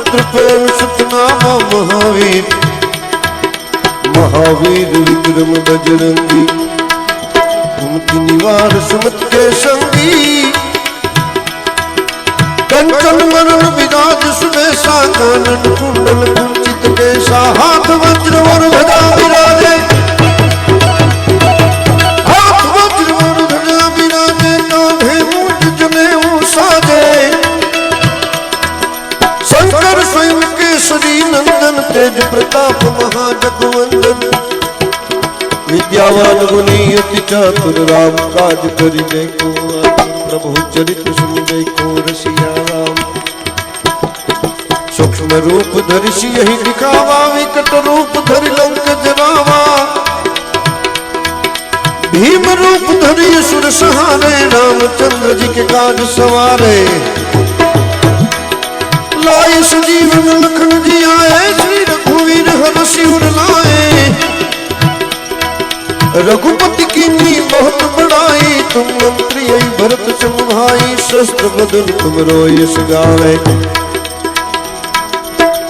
पुत्र प्रेम सतनामा महावीर, महावीर विक्रम बजरंगी, कुमति निवार सुमत के संगी, कंचन वरण विराज सुबेसा, कानन कुंडल कुंचित केसा, हाथ वज्र और ध्वजा विराजे, हाथ वज्र और ध्वजा विराजे, कांधे मूंज जनेऊ साजे, शंकर स्वयं केसरी नंदन, तेज प्रताप महाजगवंदन, विद्यावान गुणी अति चातुर, राम काज करिने को आतुर, प्रभु चरित्र सुनिने को रसिया राम। सूक्ष्म रूप धरि सियहि दिखावा, विकट रूप धरि लंक जरावा, भीम रूप धरि असुर सहारे, रामचंद्र जी के काज सवारे, लाए संजीवन लखन जी आए, श्री रघुवीर हर सिर लाए, रघुपति कीन्ही बहुत बड़ाई, तुम मंत्री भरत सम भाई, सहस्त्र बदन तुम रोयस गावे,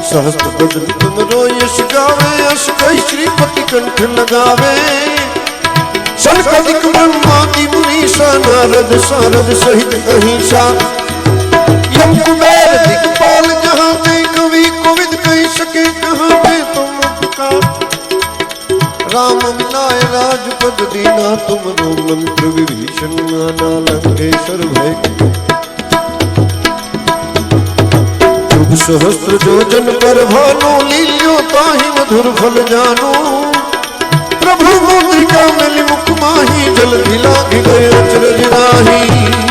सहस्त्र बदन तुम रोयस गावे, अस कई श्रीपति कंठ लगावे, सनकादिक ब्रह्मादि मुनीसा, नारद सारद सहित अहिंसा, यम कुबेर दिक्पाल जहाँ पे, कवि कोविद कही सके कहाँ पे तुम उपकार, राम मिलाए राजपद दीना, तुमरो मंत्र विभीषण नाना, लंकेश्वर भय शुभ सहस्त्र जोजन पर भानु, लील्यो ताहि मधुर फल जानो, प्रभु मुद्रिका मिलि मुख माही, जल धिला गए अचरज राही।